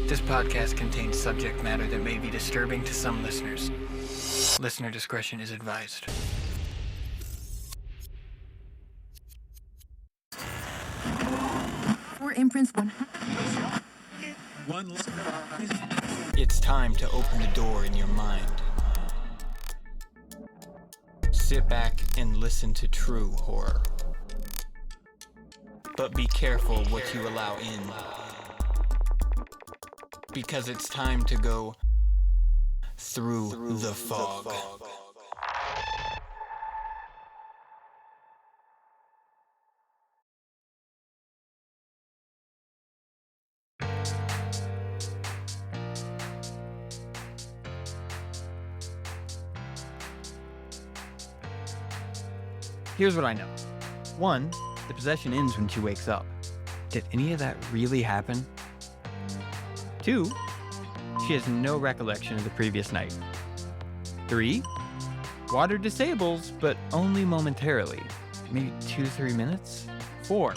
This podcast contains subject matter that may be disturbing to some listeners. Listener discretion is advised. For imprints It's time to open the door in your mind. Sit back and listen to true horror. But be careful what you allow in. Because it's time to go through the fog. Here's what I know. 1, the possession ends when she wakes up. Did any of that really happen? 2, she has no recollection of the previous night. 3, water disables, but only momentarily. Maybe 2-3 minutes? 4,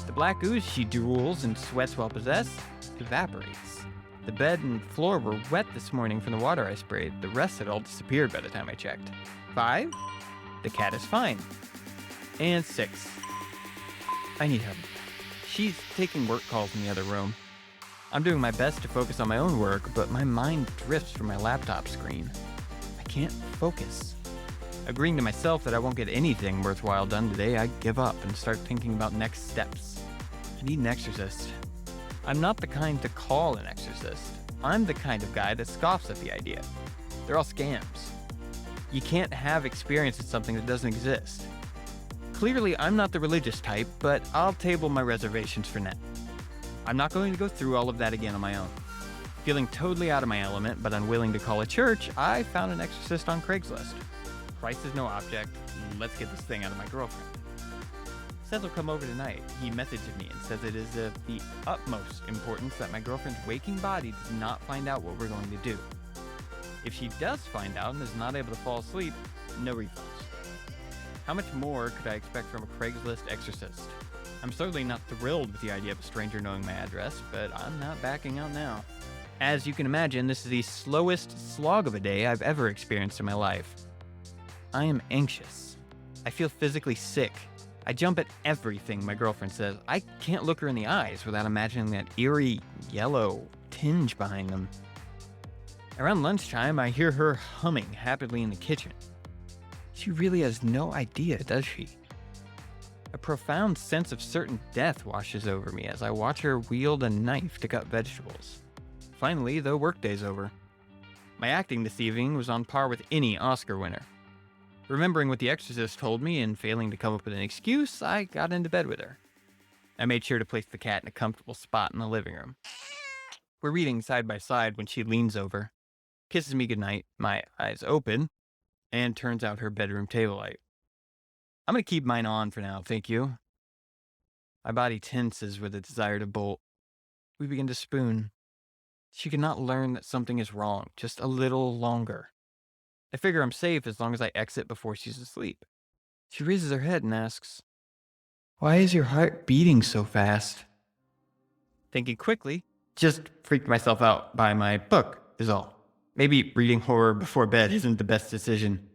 the black ooze she drools and sweats while possessed evaporates. The bed and floor were wet this morning from the water I sprayed. The rest had all disappeared by the time I checked. 5, the cat is fine. And 6, I need help. She's taking work calls in the other room. I'm doing my best to focus on my own work, but my mind drifts from my laptop screen. I can't focus. Agreeing to myself that I won't get anything worthwhile done today, I give up and start thinking about next steps. I need an exorcist. I'm not the kind to call an exorcist. I'm the kind of guy that scoffs at the idea. They're all scams. You can't have experience with something that doesn't exist. Clearly, I'm not the religious type, but I'll table my reservations for now. I'm not going to go through all of that again on my own. Feeling totally out of my element, but unwilling to call a church, I found an exorcist on Craigslist. Price is no object. Let's get this thing out of my girlfriend. Says he'll come over tonight. He messaged me and says it is of the utmost importance that my girlfriend's waking body does not find out what we're going to do. If she does find out and is not able to fall asleep, no refunds. How much more could I expect from a Craigslist exorcist? I'm certainly not thrilled with the idea of a stranger knowing my address, but I'm not backing out now. As you can imagine, this is the slowest slog of a day I've ever experienced in my life. I am anxious. I feel physically sick. I jump at everything my girlfriend says. I can't look her in the eyes without imagining that eerie yellow tinge behind them. Around lunchtime, I hear her humming happily in the kitchen. She really has no idea, does she? A profound sense of certain death washes over me as I watch her wield a knife to cut vegetables. Finally, the workday's over. My acting this evening was on par with any Oscar winner. Remembering what The Exorcist told me and failing to come up with an excuse, I got into bed with her. I made sure to place the cat in a comfortable spot in the living room. We're reading side by side when she leans over, kisses me goodnight, my eyes open, and turns out her bedroom table light. I'm going to keep mine on for now, thank you. My body tenses with a desire to bolt. We begin to spoon. She cannot learn that something is wrong, just a little longer. I figure I'm safe as long as I exit before she's asleep. She raises her head and asks, "Why is your heart beating so fast?" Thinking quickly, just freaked myself out by my book, is all. Maybe reading horror before bed isn't the best decision.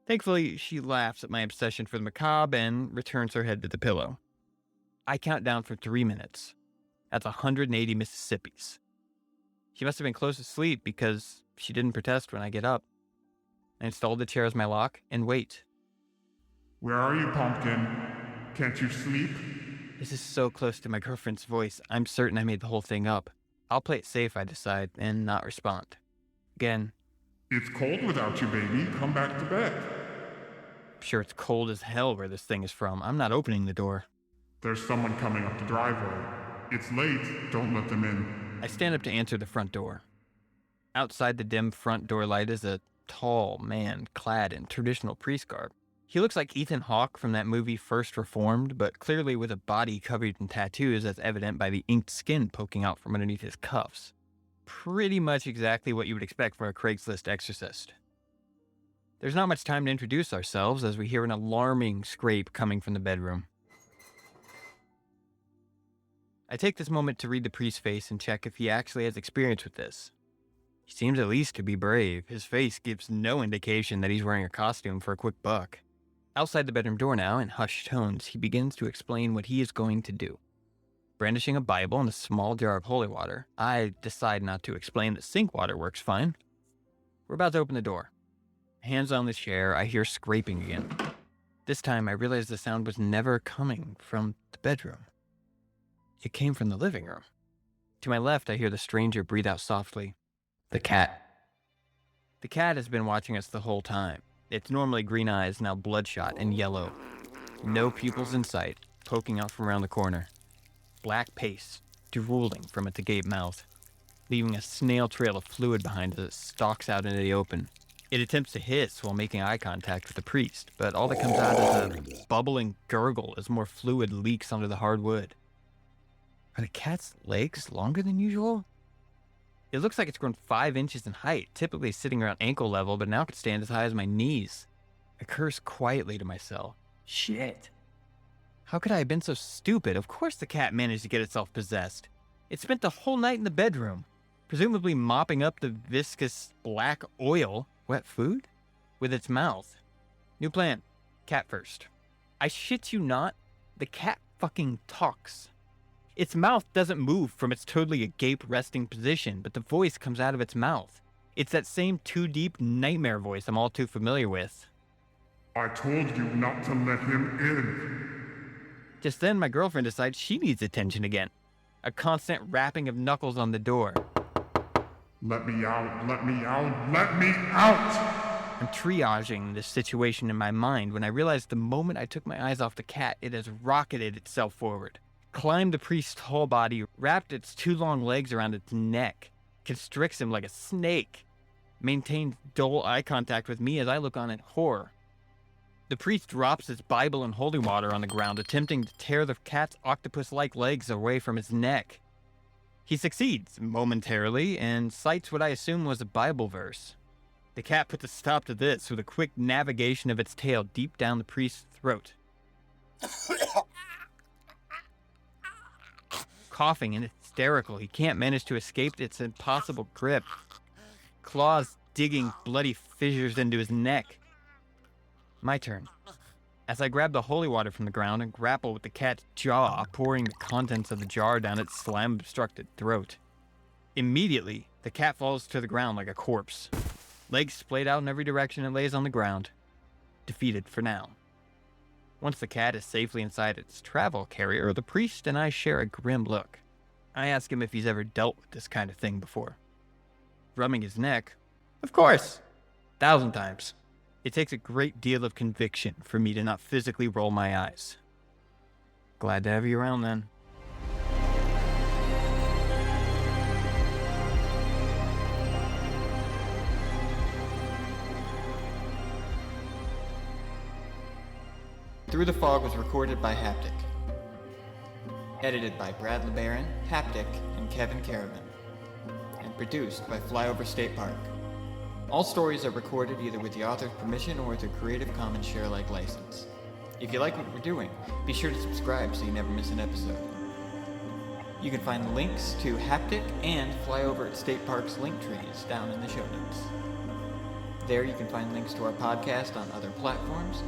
Thankfully, she laughs at my obsession for the macabre and returns her head to the pillow. I count down for 3 minutes. That's 180 Mississippis. She must have been close to sleep because she didn't protest when I get up. I install the chair as my lock and wait. Where are you, Pumpkin? Can't you sleep? This is so close to my girlfriend's voice, I'm certain I made the whole thing up. I'll play it safe, I decide, and not respond. Again. It's cold without you, baby. Come back to bed. I'm sure it's cold as hell where this thing is from. I'm not opening the door. There's someone coming up the driveway. It's late. Don't let them in. I stand up to answer the front door. Outside the dim front door light is a tall man clad in traditional priest garb. He looks like Ethan Hawke from that movie First Reformed, but clearly with a body covered in tattoos as evident by the inked skin poking out from underneath his cuffs. Pretty much exactly what you would expect from a Craigslist exorcist. There's not much time to introduce ourselves as we hear an alarming scrape coming from the bedroom. I take this moment to read the priest's face and check if he actually has experience with this. He seems at least to be brave. His face gives no indication that he's wearing a costume for a quick buck. Outside the bedroom door now, in hushed tones, he begins to explain what he is going to do. Brandishing a Bible and a small jar of holy water, I decide not to explain that sink water works fine. We're about to open the door. Hands on the chair, I hear scraping again. This time I realize the sound was never coming from the bedroom. It came from the living room. To my left, I hear the stranger breathe out softly. The cat. The cat has been watching us the whole time. Its normally green eyes now bloodshot and yellow. No pupils in sight, poking out from around the corner. Black paste drooling from its agape mouth, leaving a snail trail of fluid behind as it stalks out into the open. It attempts to hiss while making eye contact with the priest, but all that comes out is a bubbling gurgle as more fluid leaks onto the hard wood. Are the cat's legs longer than usual? It looks like it's grown 5 inches in height, typically sitting around ankle level, but now could stand as high as my knees. I curse quietly to myself. Shit. How could I have been so stupid? Of course the cat managed to get itself possessed. It spent the whole night in the bedroom, presumably mopping up the viscous black oil, wet food, with its mouth. New plan. Cat first. I shit you not, the cat fucking talks. Its mouth doesn't move from its totally agape resting position, but the voice comes out of its mouth. It's that same too deep nightmare voice I'm all too familiar with. I told you not to let him in. Just then, my girlfriend decides she needs attention again. A constant rapping of knuckles on the door. Let me out, let me out, let me out! I'm triaging this situation in my mind when I realize the moment I took my eyes off the cat, it has rocketed itself forward, climbed the priest's whole body, wrapped its 2 long legs around its neck, constricts him like a snake, maintains dull eye contact with me as I look on in horror. The priest drops his Bible and holy water on the ground, attempting to tear the cat's octopus-like legs away from its neck. He succeeds momentarily and cites what I assume was a Bible verse. The cat puts a stop to this with a quick navigation of its tail deep down the priest's throat. Coughing and hysterical, he can't manage to escape its impossible grip. Claws digging bloody fissures into his neck. My turn. As I grab the holy water from the ground and grapple with the cat's jaw, pouring the contents of the jar down its slime-obstructed throat. Immediately, the cat falls to the ground like a corpse. Legs splayed out in every direction and lays on the ground. Defeated for now. Once the cat is safely inside its travel carrier, the priest and I share a grim look. I ask him if he's ever dealt with this kind of thing before. Rubbing his neck, of course, 1,000 times. It takes a great deal of conviction for me to not physically roll my eyes. Glad to have you around then. Through the Fog was recorded by Haptic. Edited by Brad LeBaron, Haptic, and Kevyn Kerrivan. And produced by Flyover State Park. All stories are recorded either with the author's permission or with a Creative Commons share-alike license. If you like what we're doing, be sure to subscribe so you never miss an episode. You can find links to Haptic and Flyover at State Park's link trees down in the show notes. There you can find links to our podcast on other platforms,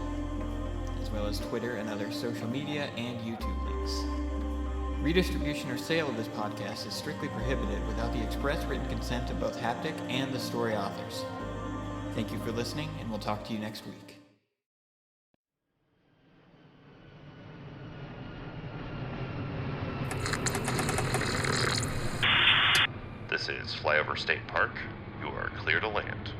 as well as Twitter and other social media and YouTube links. Redistribution or sale of this podcast is strictly prohibited without the express written consent of both Haptic and the story authors. Thank you for listening, and we'll talk to you next week. This is Flyover State Park. You are clear to land.